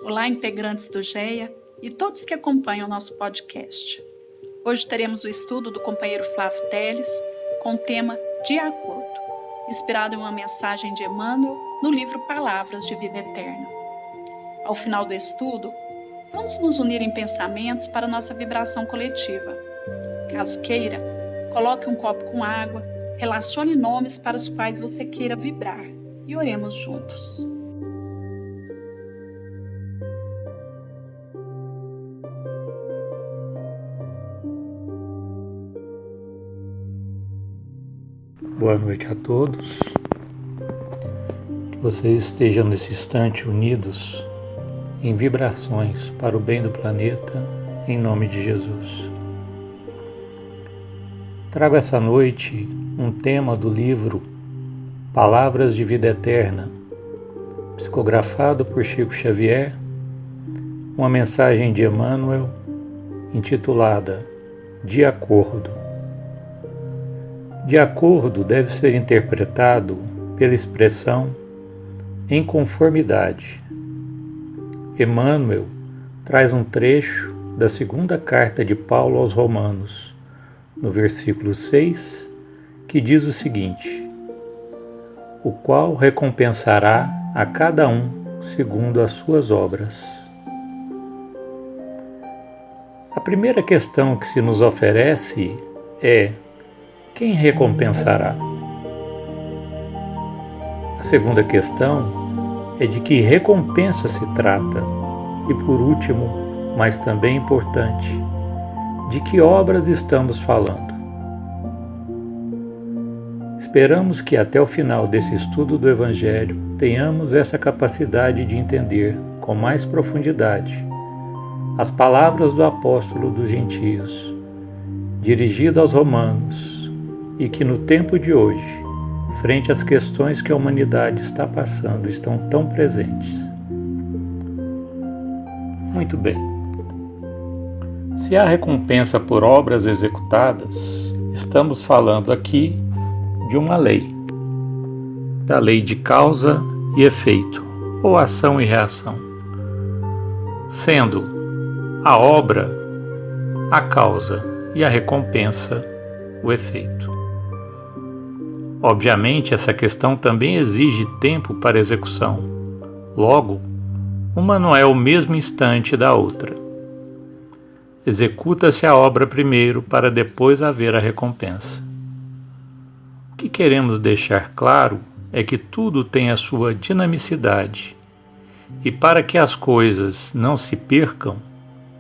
Olá, integrantes do GEA e todos que acompanham o nosso podcast. Hoje teremos o estudo do companheiro Flávio Teles com o tema De Acordo, inspirado em uma mensagem de Emmanuel no livro Palavras de Vida Eterna. Ao final do estudo, vamos nos unir em pensamentos para nossa vibração coletiva. Caso queira, coloque um copo com água, relacione nomes para os quais você queira vibrar e oremos juntos. Boa noite a todos. Que vocês estejam nesse instante unidos em vibrações para o bem do planeta, em nome de Jesus. Trago essa noite um tema do livro Palavras de Vida Eterna, psicografado por Chico Xavier, uma mensagem de Emmanuel intitulada De Acordo. De acordo deve ser interpretado pela expressão em conformidade. Emmanuel traz um trecho da segunda carta de Paulo aos Romanos, no versículo 6, que diz o seguinte: o qual recompensará a cada um segundo as suas obras. A primeira questão que se nos oferece é: quem recompensará? A segunda questão é de que recompensa se trata e, por último, mas também importante, de que obras estamos falando. Esperamos que até o final desse estudo do Evangelho tenhamos essa capacidade de entender com mais profundidade as palavras do apóstolo dos gentios, dirigido aos romanos, e que no tempo de hoje, frente às questões que a humanidade está passando, estão tão presentes. Muito bem. Se há recompensa por obras executadas, estamos falando aqui de uma lei, da lei de causa e efeito, ou ação e reação, sendo a obra a causa e a recompensa o efeito. Obviamente, essa questão também exige tempo para execução. Logo, uma não é o mesmo instante da outra. Executa-se a obra primeiro para depois haver a recompensa. O que queremos deixar claro é que tudo tem a sua dinamicidade, e para que as coisas não se percam,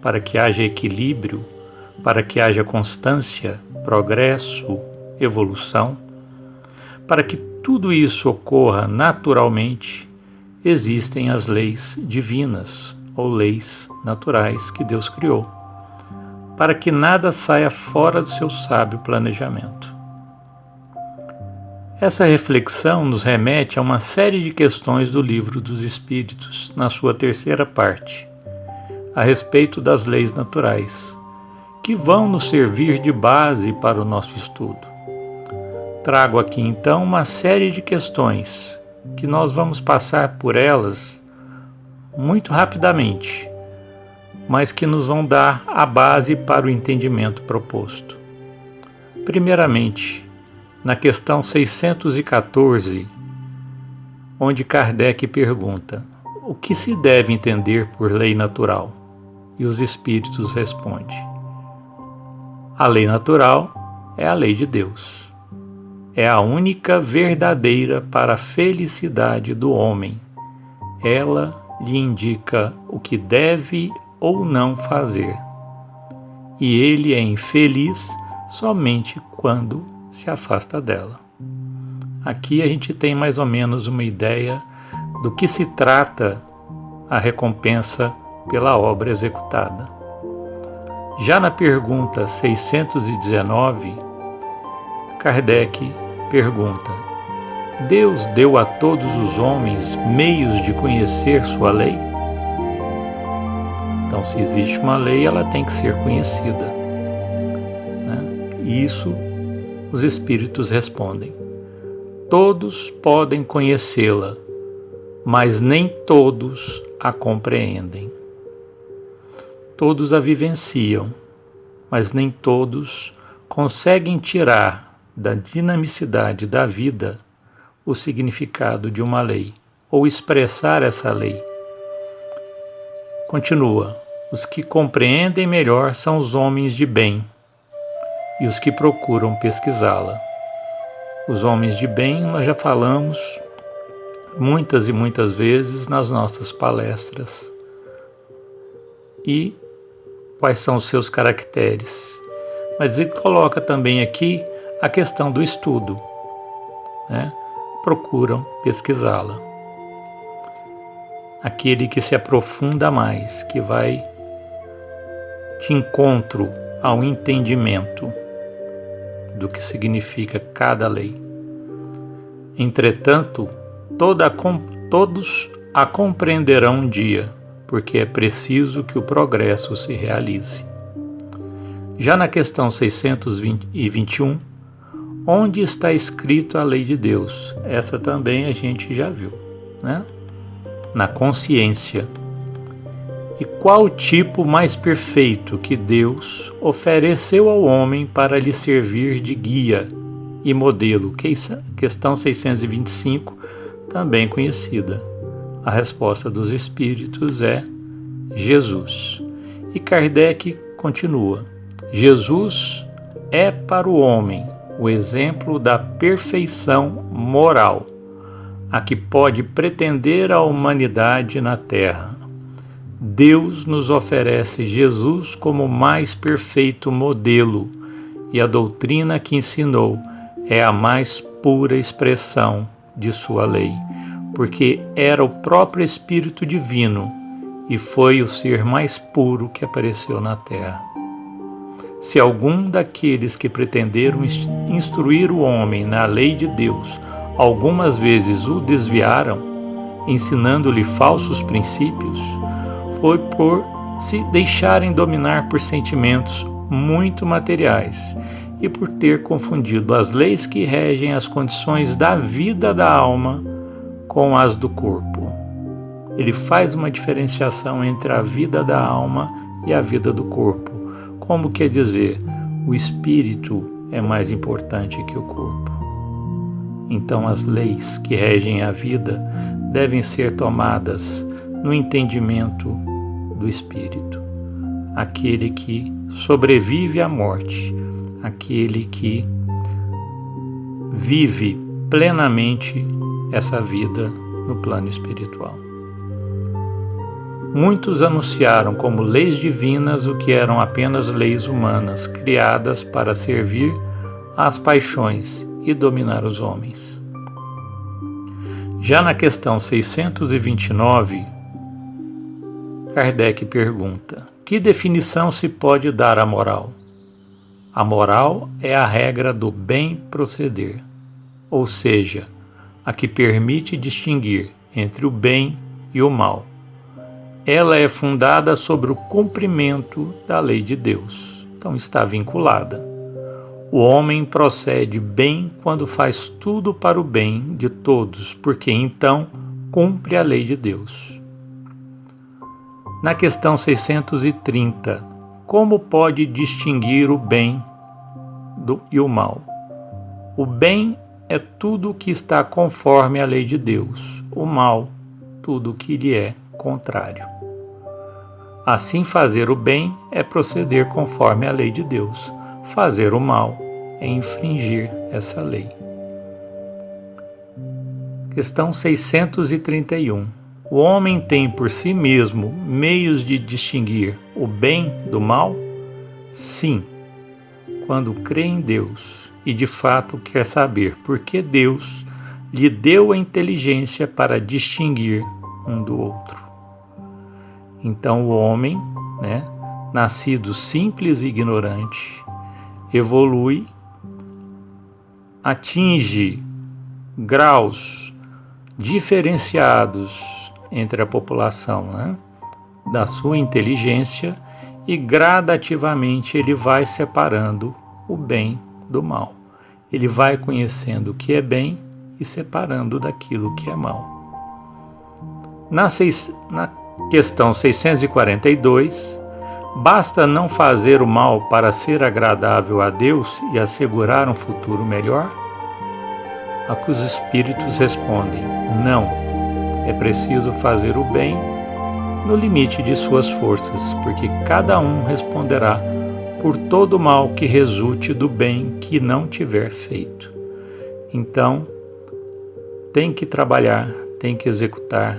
para que haja equilíbrio, para que haja constância, progresso, evolução, para que tudo isso ocorra naturalmente, existem as leis divinas ou leis naturais que Deus criou, para que nada saia fora do seu sábio planejamento. Essa reflexão nos remete a uma série de questões do Livro dos Espíritos, na sua terceira parte, a respeito das leis naturais, que vão nos servir de base para o nosso estudo. Trago aqui então uma série de questões que nós vamos passar por elas muito rapidamente, mas que nos vão dar a base para o entendimento proposto. Primeiramente, na questão 614, onde Kardec pergunta: o que se deve entender por lei natural? E os espíritos respondem: a lei natural é a lei de Deus. É a única verdadeira para a felicidade do homem. Ela lhe indica o que deve ou não fazer. E ele é infeliz somente quando se afasta dela. Aqui a gente tem mais ou menos uma ideia do que se trata a recompensa pela obra executada. Já na pergunta 619, Kardec pergunta: Deus deu a todos os homens meios de conhecer sua lei? Então, se existe uma lei, ela tem que ser conhecida, né? E isso os espíritos respondem: todos podem conhecê-la, mas nem todos a compreendem. Todos a vivenciam, mas nem todos conseguem tirar da dinamicidade da vida o significado de uma lei, ou expressar essa lei. Continua: os que compreendem melhor são os homens de bem e os que procuram pesquisá-la. Os homens de bem nós já falamos muitas e muitas vezes nas nossas palestras. E quais são os seus caracteres? Mas ele coloca também aqui a questão do estudo, né? Procuram pesquisá-la. Aquele que se aprofunda mais, que vai de encontro ao entendimento do que significa cada lei. Entretanto, todos a compreenderão um dia, porque é preciso que o progresso se realize. Já na questão 621, onde está escrito a lei de Deus? Essa também a gente já viu, né? Na consciência. E qual o tipo mais perfeito que Deus ofereceu ao homem para lhe servir de guia e modelo? Questão 625, também conhecida. A resposta dos espíritos é Jesus. E Kardec continua: Jesus é para o homem o exemplo da perfeição moral, a que pode pretender a humanidade na Terra. Deus nos oferece Jesus como o mais perfeito modelo, e a doutrina que ensinou é a mais pura expressão de sua lei, porque era o próprio Espírito Divino e foi o ser mais puro que apareceu na Terra. Se algum daqueles que pretenderam instruir o homem na lei de Deus algumas vezes o desviaram, ensinando-lhe falsos princípios, foi por se deixarem dominar por sentimentos muito materiais e por ter confundido as leis que regem as condições da vida da alma com as do corpo. Ele faz uma diferenciação entre a vida da alma e a vida do corpo. Como quer dizer, o espírito é mais importante que o corpo. Então as leis que regem a vida devem ser tomadas no entendimento do espírito, aquele que sobrevive à morte, aquele que vive plenamente essa vida no plano espiritual. Muitos anunciaram como leis divinas o que eram apenas leis humanas, criadas para servir às paixões e dominar os homens. Já na questão 629, Kardec pergunta: que definição se pode dar à moral? A moral é a regra do bem proceder, ou seja, a que permite distinguir entre o bem e o mal. Ela é fundada sobre o cumprimento da lei de Deus, então está vinculada. O homem procede bem quando faz tudo para o bem de todos, porque então cumpre a lei de Deus. Na questão 630, como pode distinguir o bem e o mal? O bem é tudo o que está conforme a lei de Deus, o mal, tudo o que lhe é contrário. Assim, fazer o bem é proceder conforme a lei de Deus. Fazer o mal é infringir essa lei. Questão 631. O homem tem por si mesmo meios de distinguir o bem do mal? Sim, quando crê em Deus e de fato quer saber por que Deus lhe deu a inteligência para distinguir um do outro. Então o homem, nascido simples e ignorante, evolui, atinge graus diferenciados entre a população, da sua inteligência, e gradativamente ele vai separando o bem do mal. Ele vai conhecendo o que é bem e separando daquilo que é mal. Na questão 642, basta não fazer o mal para ser agradável a Deus e assegurar um futuro melhor? A que os espíritos respondem: não, é preciso fazer o bem no limite de suas forças, porque cada um responderá por todo mal que resulte do bem que não tiver feito. Então, tem que trabalhar, tem que executar,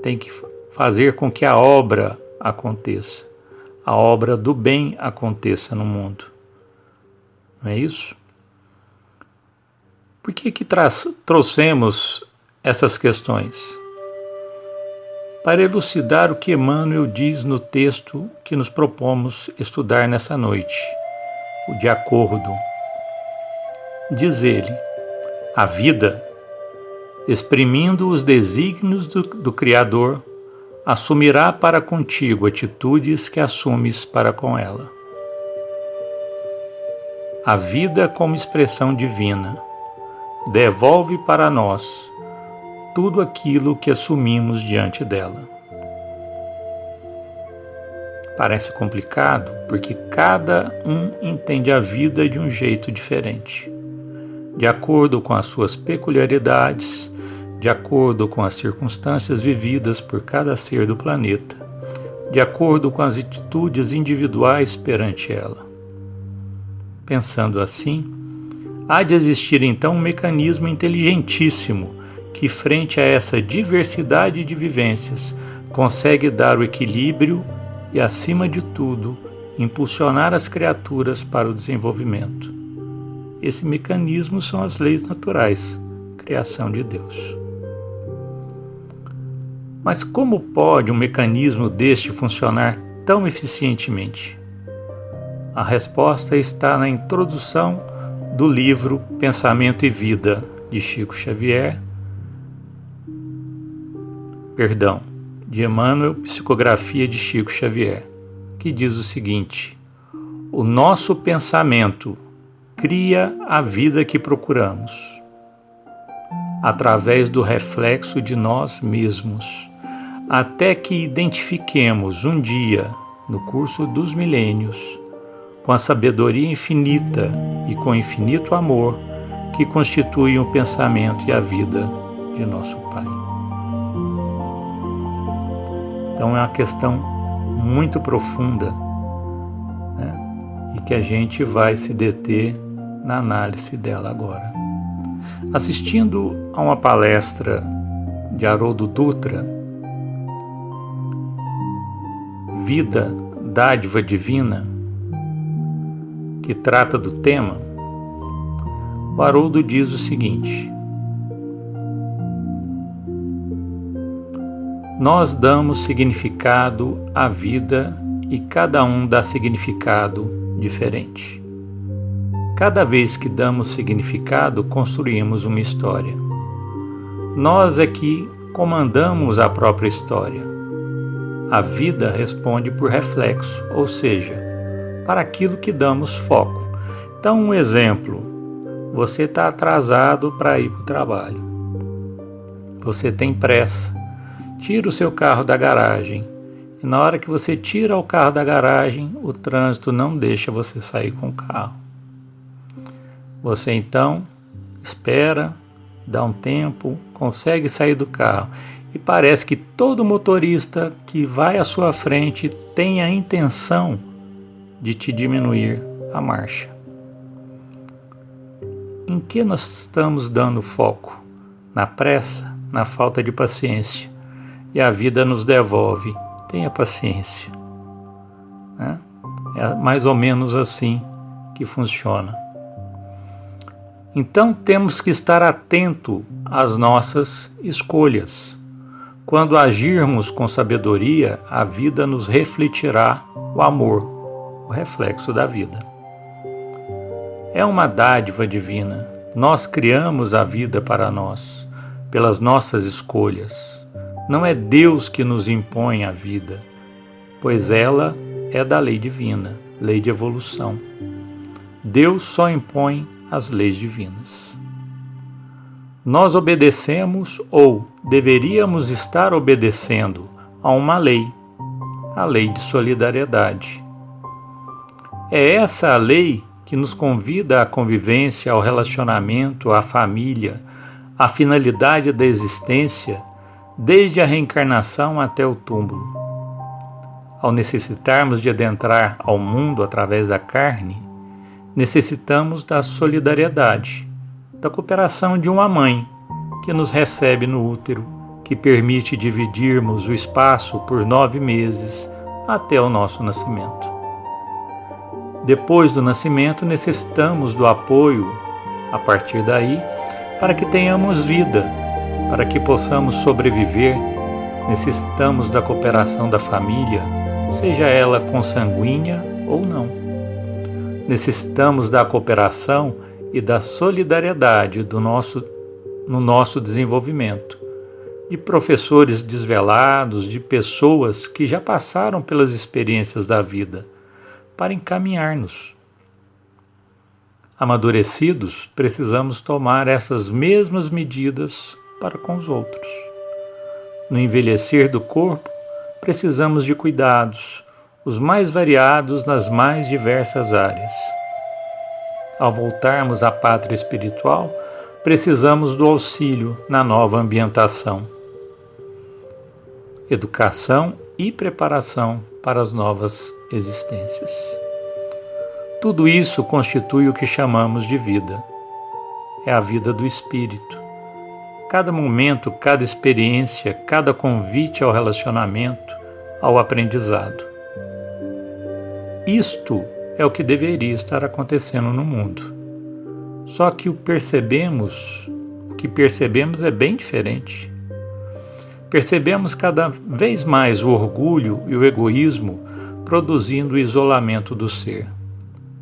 tem que fazer com que a obra aconteça, a obra do bem aconteça no mundo. Não é isso? Por que trouxemos essas questões? Para elucidar o que Emmanuel diz no texto que nos propomos estudar nessa noite, o de acordo. Diz ele: a vida, exprimindo os desígnios do Criador, assumirá para contigo atitudes que assumes para com ela. A vida, como expressão divina, devolve para nós tudo aquilo que assumimos diante dela. Parece complicado porque cada um entende a vida de um jeito diferente, de acordo com as suas peculiaridades, de acordo com as circunstâncias vividas por cada ser do planeta, de acordo com as atitudes individuais perante ela. Pensando assim, há de existir então um mecanismo inteligentíssimo que, frente a essa diversidade de vivências, consegue dar o equilíbrio e, acima de tudo, impulsionar as criaturas para o desenvolvimento. Esse mecanismo são as leis naturais, criação de Deus. Mas como pode um mecanismo deste funcionar tão eficientemente? A resposta está na introdução do livro Pensamento e Vida, de Emmanuel, Psicografia de Chico Xavier, que diz o seguinte: o nosso pensamento cria a vida que procuramos, através do reflexo de nós mesmos, até que identifiquemos um dia, no curso dos milênios, com a sabedoria infinita e com o infinito amor que constituem o pensamento e a vida de nosso Pai. Então é uma questão muito profunda, né? E que a gente vai se deter na análise dela agora. Assistindo a uma palestra de Haroldo Dutra, Vida, Dádiva Divina, que trata do tema, o Haroldo diz o seguinte: nós damos significado à vida e cada um dá significado diferente. Cada vez que damos significado, construímos uma história. Nós é que comandamos a própria história. A vida responde por reflexo, ou seja, para aquilo que damos foco. Então, um exemplo: você está atrasado para ir para o trabalho. Você tem pressa. Tira o seu carro da garagem. E na hora que você tira o carro da garagem, o trânsito não deixa você sair com o carro. Você então espera, dá um tempo, consegue sair do carro. E parece que todo motorista que vai à sua frente tem a intenção de te diminuir a marcha. Em que nós estamos dando foco? Na pressa, na falta de paciência. E a vida nos devolve: tenha paciência. Né? É mais ou menos assim que funciona. Então temos que estar atento às nossas escolhas. Quando agirmos com sabedoria, a vida nos refletirá o amor, o reflexo da vida. É uma dádiva divina. Nós criamos a vida para nós, pelas nossas escolhas. Não é Deus que nos impõe a vida, pois ela é da lei divina, lei de evolução. Deus só impõe as leis divinas. Nós obedecemos ou deveríamos estar obedecendo a uma lei, a lei de solidariedade. É essa a lei que nos convida à convivência, ao relacionamento, à família, à finalidade da existência, desde a reencarnação até o túmulo. Ao necessitarmos de adentrar ao mundo através da carne, necessitamos da solidariedade, da cooperação de uma mãe que nos recebe no útero, que permite dividirmos o espaço por 9 meses até o nosso nascimento. Depois do nascimento, necessitamos do apoio, a partir daí, para que tenhamos vida, para que possamos sobreviver. Necessitamos da cooperação da família, seja ela consanguínea ou não. Necessitamos da cooperação e da solidariedade no nosso desenvolvimento, de professores desvelados, de pessoas que já passaram pelas experiências da vida, para encaminhar-nos. Amadurecidos, precisamos tomar essas mesmas medidas para com os outros. No envelhecer do corpo, precisamos de cuidados, os mais variados nas mais diversas áreas. Ao voltarmos à pátria espiritual, precisamos do auxílio na nova ambientação, educação e preparação para as novas existências. Tudo isso constitui o que chamamos de vida. É a vida do espírito. Cada momento, cada experiência, cada convite ao relacionamento, ao aprendizado. Isto é o que deveria estar acontecendo no mundo. Só que o que percebemos é bem diferente. Percebemos cada vez mais o orgulho e o egoísmo produzindo o isolamento do ser,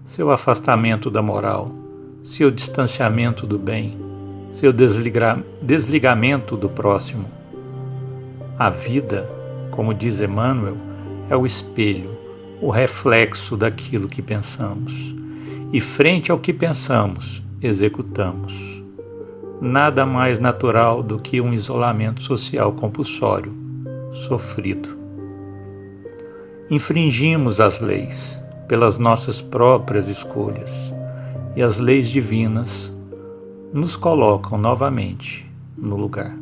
seu afastamento da moral, seu distanciamento do bem, seu desligamento do próximo. A vida, como diz Emmanuel, é o espelho, o reflexo daquilo que pensamos. E frente ao que pensamos, executamos. Nada mais natural do que um isolamento social compulsório, sofrido. Infringimos as leis pelas nossas próprias escolhas, e as leis divinas nos colocam novamente no lugar.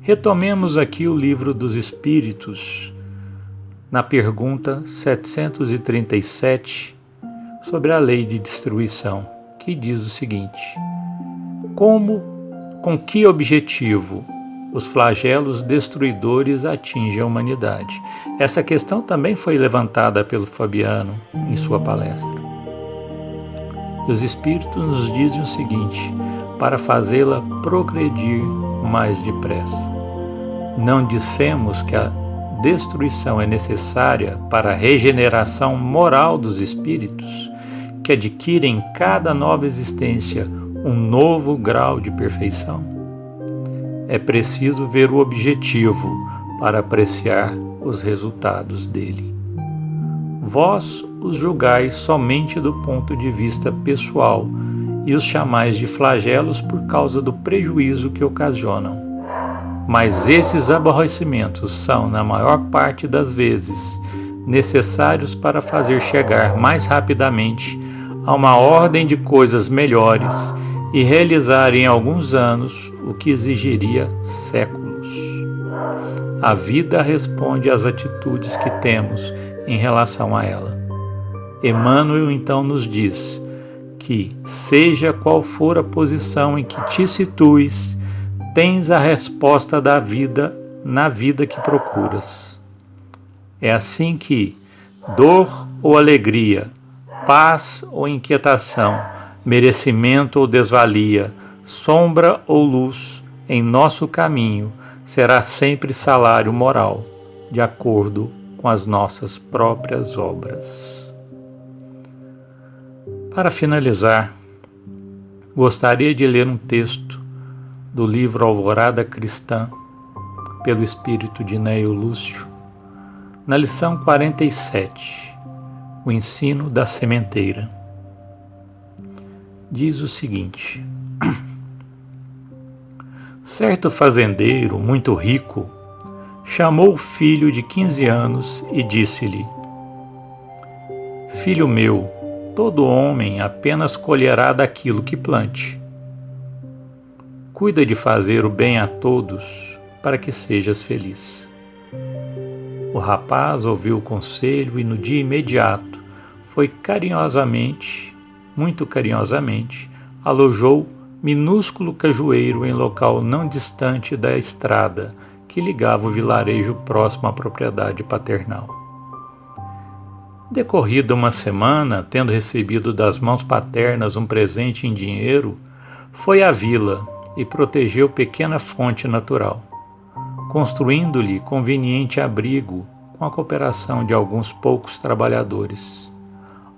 Retomemos aqui o Livro dos Espíritos, na pergunta 737, sobre a lei de destruição, que diz o seguinte: com que objetivo os flagelos destruidores atingem a humanidade? Essa questão também foi levantada pelo Fabiano em sua palestra. Os Espíritos nos dizem o seguinte: para fazê-la progredir mais depressa. Não dissemos que a destruição é necessária para a regeneração moral dos espíritos, que adquirem em cada nova existência um novo grau de perfeição? É preciso ver o objetivo para apreciar os resultados dele. Vós os julgais somente do ponto de vista pessoal e os chamais de flagelos por causa do prejuízo que ocasionam. Mas esses aborrecimentos são, na maior parte das vezes, necessários para fazer chegar mais rapidamente a uma ordem de coisas melhores e realizar em alguns anos o que exigiria séculos. A vida responde às atitudes que temos em relação a ela. Emmanuel então nos diz que, seja qual for a posição em que te situes, tens a resposta da vida na vida que procuras. É assim que dor ou alegria, paz ou inquietação, merecimento ou desvalia, sombra ou luz, em nosso caminho será sempre salário moral, de acordo com as nossas próprias obras. Para finalizar, gostaria de ler um texto do livro Alvorada Cristã, pelo espírito de Neio Lúcio, na lição 47, o ensino da sementeira. Diz o seguinte: Certo fazendeiro, muito rico, chamou o filho de 15 anos e disse-lhe: Filho meu, todo homem apenas colherá daquilo que plante. Cuida de fazer o bem a todos, para que sejas feliz. O rapaz ouviu o conselho e no dia imediato foi muito carinhosamente, alojou minúsculo cajueiro em local não distante da estrada que ligava o vilarejo próximo à propriedade paternal. Decorrida uma semana, tendo recebido das mãos paternas um presente em dinheiro, foi à vila e protegeu pequena fonte natural, construindo-lhe conveniente abrigo com a cooperação de alguns poucos trabalhadores,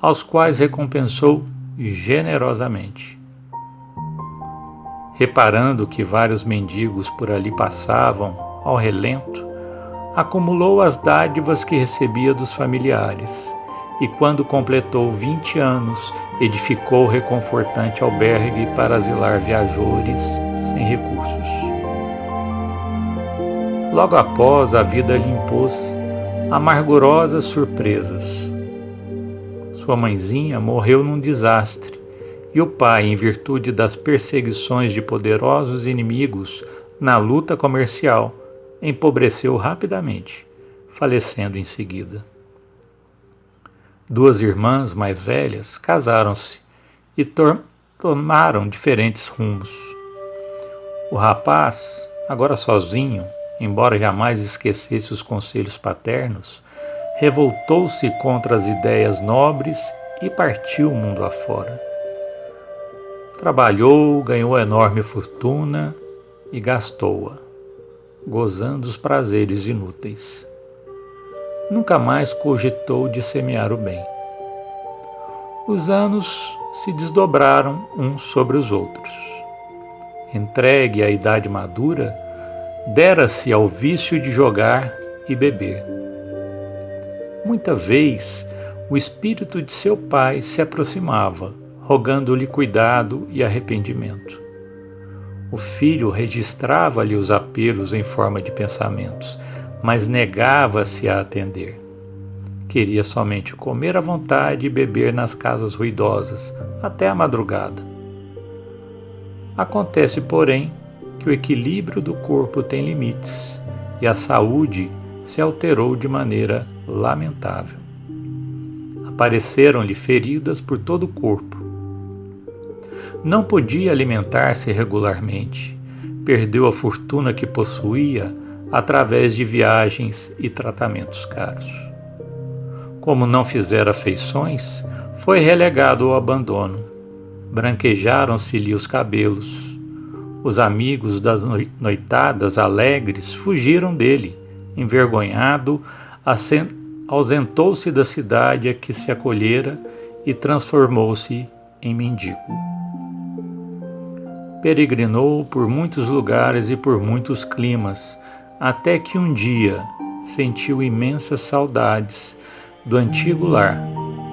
aos quais recompensou generosamente. Reparando que vários mendigos por ali passavam, ao relento, acumulou as dádivas que recebia dos familiares e, quando completou 20 anos, edificou o reconfortante albergue para asilar viajores sem recursos. Logo após, a vida lhe impôs amargurosas surpresas. Sua mãezinha morreu num desastre e o pai, em virtude das perseguições de poderosos inimigos na luta comercial, empobreceu rapidamente, falecendo em seguida. Duas irmãs mais velhas casaram-se e tomaram diferentes rumos. O rapaz, agora sozinho, embora jamais esquecesse os conselhos paternos, revoltou-se contra as ideias nobres e partiu o mundo afora. Trabalhou, ganhou enorme fortuna e gastou-a, gozando os prazeres inúteis. Nunca mais cogitou de semear o bem. Os anos se desdobraram uns sobre os outros. Entregue à idade madura, dera-se ao vício de jogar e beber. Muita vez, o espírito de seu pai se aproximava, rogando-lhe cuidado e arrependimento. O filho registrava-lhe os apelos em forma de pensamentos, mas negava-se a atender. Queria somente comer à vontade e beber nas casas ruidosas, até a madrugada. Acontece, porém, que o equilíbrio do corpo tem limites e a saúde se alterou de maneira lamentável. Apareceram-lhe feridas por todo o corpo. Não podia alimentar-se regularmente, perdeu a fortuna que possuía através de viagens e tratamentos caros. Como não fizera feições, foi relegado ao abandono. Branquejaram-se-lhe os cabelos. Os amigos das noitadas alegres fugiram dele. Envergonhado, ausentou-se da cidade a que se acolhera e transformou-se em mendigo. Peregrinou por muitos lugares e por muitos climas, até que um dia sentiu imensas saudades do antigo lar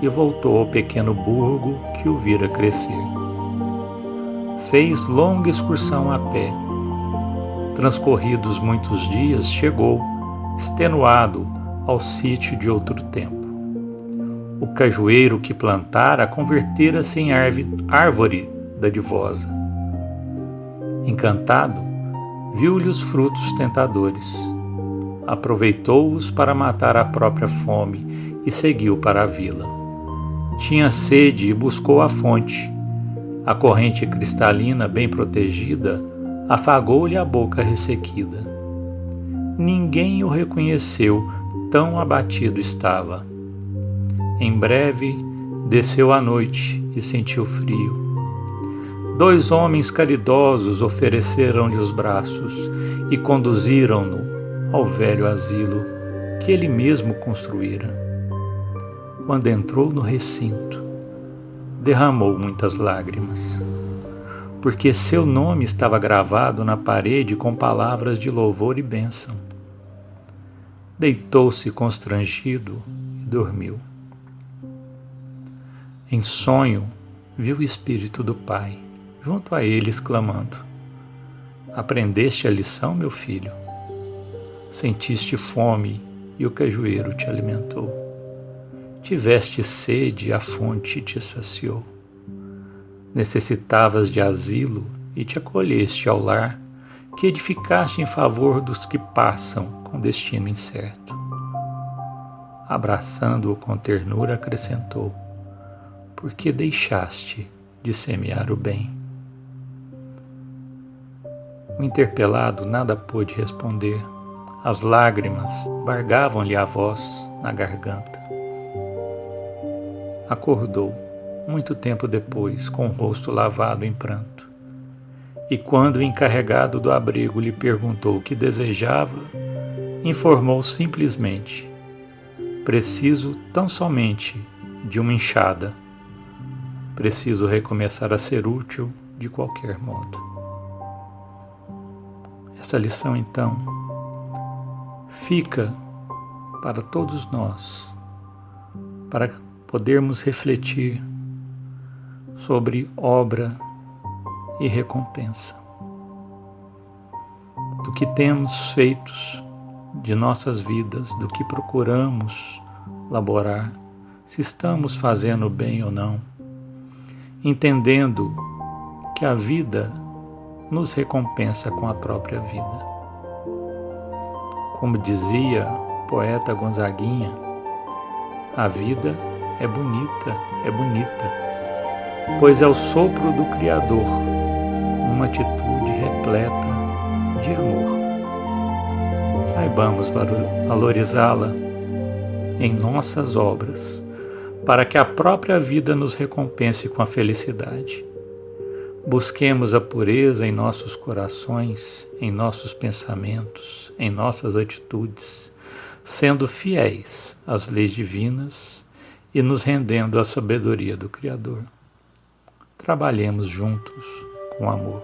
e voltou ao pequeno burgo que o vira crescer. Fez longa excursão a pé. Transcorridos muitos dias, chegou, extenuado, ao sítio de outro tempo. O cajueiro que plantara convertera-se em árvore dadivosa. Encantado, viu-lhe os frutos tentadores. Aproveitou-os para matar a própria fome e seguiu para a vila. Tinha sede e buscou a fonte. A corrente cristalina, bem protegida, afagou-lhe a boca ressequida. Ninguém o reconheceu, tão abatido estava. Em breve, desceu a noite e sentiu frio. 2 homens caridosos ofereceram-lhe os braços e conduziram-no ao velho asilo que ele mesmo construíra. Quando entrou no recinto, derramou muitas lágrimas, porque seu nome estava gravado na parede com palavras de louvor e bênção. Deitou-se constrangido e dormiu. Em sonho, viu o espírito do pai junto a ele, exclamando: Aprendeste a lição, meu filho? Sentiste fome e o cajueiro te alimentou. Tiveste sede e a fonte te saciou. Necessitavas de asilo e te acolheste ao lar que edificaste em favor dos que passam com destino incerto. Abraçando-o com ternura, acrescentou: porque deixaste de semear o bem. O interpelado nada pôde responder. As lágrimas bargavam-lhe a voz na garganta. Acordou, muito tempo depois, com o rosto lavado em pranto. E quando o encarregado do abrigo lhe perguntou o que desejava, informou simplesmente: preciso tão somente de uma enxada. Preciso recomeçar a ser útil de qualquer modo. Essa lição, então, fica para todos nós, para podermos refletir sobre obra e recompensa. Do que temos feito de nossas vidas, do que procuramos laborar, se estamos fazendo bem ou não, entendendo que a vida nos recompensa com a própria vida. Como dizia o poeta Gonzaguinha, a vida é bonita, pois é o sopro do Criador, uma atitude repleta de amor. Saibamos valorizá-la em nossas obras, para que a própria vida nos recompense com a felicidade. Busquemos a pureza em nossos corações, em nossos pensamentos, em nossas atitudes, sendo fiéis às leis divinas e nos rendendo à sabedoria do Criador. Trabalhemos juntos com amor.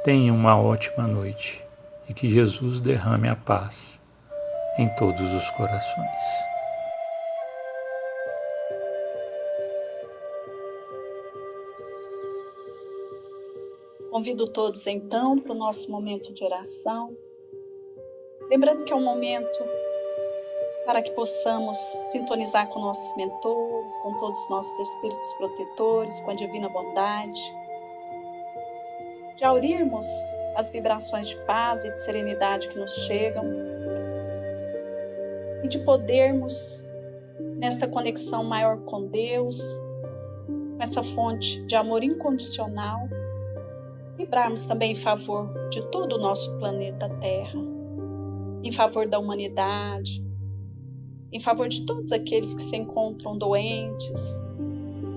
Tenham uma ótima noite e que Jesus derrame a paz em todos os corações. Convido todos, então, para o nosso momento de oração. Lembrando que é um momento para que possamos sintonizar com nossos mentores, com todos os nossos espíritos protetores, com a divina bondade, de aurirmos as vibrações de paz e de serenidade que nos chegam e de podermos, nesta conexão maior com Deus, com essa fonte de amor incondicional, vibrarmos também em favor de todo o nosso planeta Terra, em favor da humanidade, em favor de todos aqueles que se encontram doentes,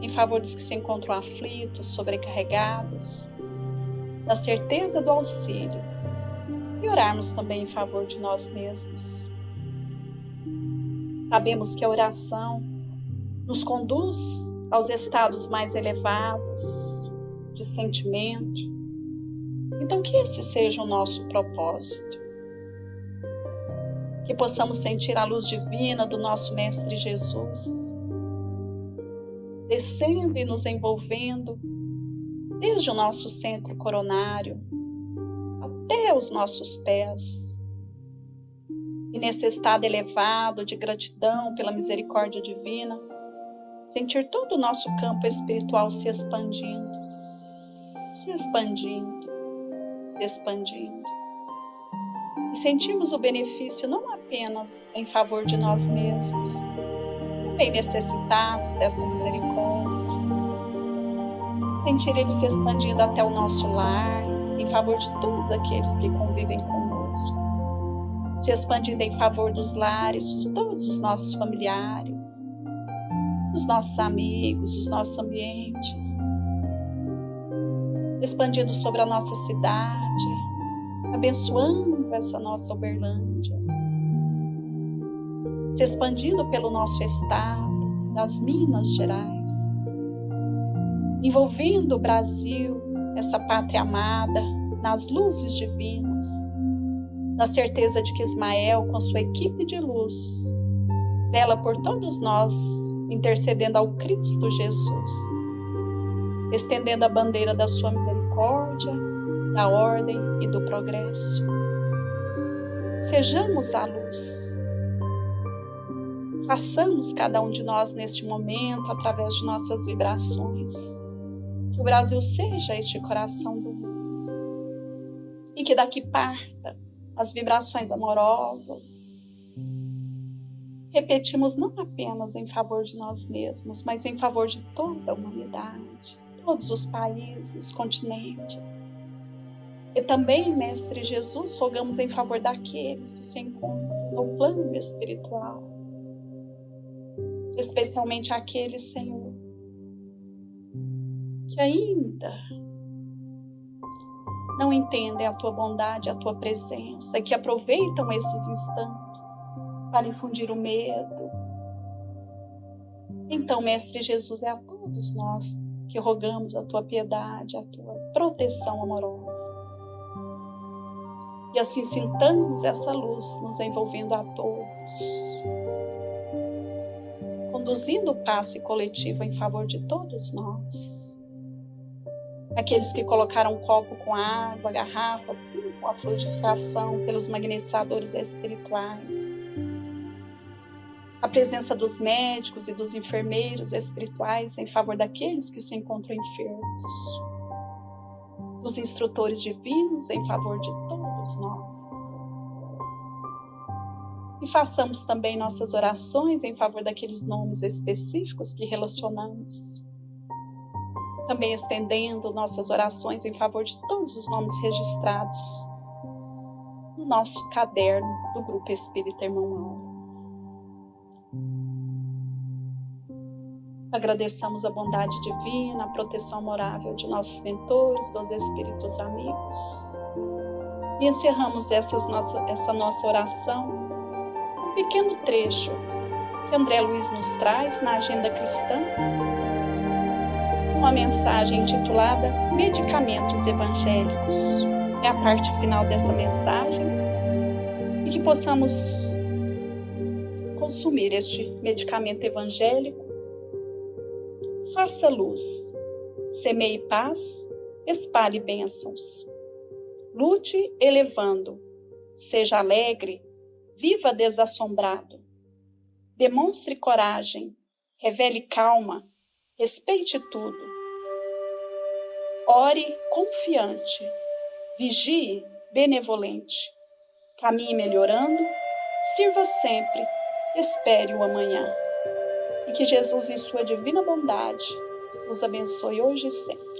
em favor dos que se encontram aflitos, sobrecarregados, da certeza do auxílio, e orarmos também em favor de nós mesmos. Sabemos que a oração nos conduz aos estados mais elevados de sentimento. Então, que esse seja o nosso propósito. Que possamos sentir a luz divina do nosso Mestre Jesus, descendo e nos envolvendo, desde o nosso centro coronário até os nossos pés. E nesse estado elevado de gratidão pela misericórdia divina, sentir todo o nosso campo espiritual se expandindo, se expandindo, se expandindo. E sentimos o benefício não apenas em favor de nós mesmos, também necessitados dessa misericórdia. Sentir ele se expandindo até o nosso lar, em favor de todos aqueles que convivem conosco. Se expandindo em favor dos lares, de todos os nossos familiares, dos nossos amigos, dos nossos ambientes. Expandindo sobre a nossa cidade, abençoando essa nossa Uberlândia. Se expandindo pelo nosso estado, das Minas Gerais. Envolvendo o Brasil, essa pátria amada, nas luzes divinas, na certeza de que Ismael, com sua equipe de luz, vela por todos nós, intercedendo ao Cristo Jesus, estendendo a bandeira da sua misericórdia da ordem e do progresso. Sejamos a luz. Façamos cada um de nós neste momento, através de nossas vibrações, que o Brasil seja este coração do mundo e que daqui parta as vibrações amorosas. Repetimos não apenas em favor de nós mesmos, mas em favor de toda a humanidade, todos os países, continentes. E também, Mestre Jesus, rogamos em favor daqueles que se encontram no plano espiritual, especialmente aqueles, Senhor, que ainda não entendem a Tua bondade, a Tua presença, e que aproveitam esses instantes para infundir o medo. Então, Mestre Jesus, é a todos nós que rogamos a Tua piedade, a Tua proteção amorosa. E assim sintamos essa luz nos envolvendo a todos, conduzindo o passe coletivo em favor de todos nós. Aqueles que colocaram um copo com água, garrafa, assim, com a fluidificação pelos magnetizadores espirituais. A presença dos médicos e dos enfermeiros espirituais em favor daqueles que se encontram enfermos. Os instrutores divinos em favor de todos nós. E façamos também nossas orações em favor daqueles nomes específicos que relacionamos. Também estendendo nossas orações em favor de todos os nomes registrados no nosso caderno do Grupo Espírita Irmão Mauro. Agradecemos a bondade divina, a proteção morável de nossos mentores, dos espíritos amigos. E encerramos essa nossa oração um pequeno trecho que André Luiz nos traz na Agenda Cristã, uma mensagem intitulada Medicamentos Evangélicos. É a parte final dessa mensagem e que possamos consumir este medicamento evangélico. Faça luz, semeie paz, espalhe bênçãos. Lute elevando, seja alegre, viva desassombrado. Demonstre coragem, revele calma, respeite tudo. Ore confiante, vigie benevolente. Caminhe melhorando, sirva sempre, espere o amanhã. E que Jesus, em sua divina bondade, nos abençoe hoje e sempre.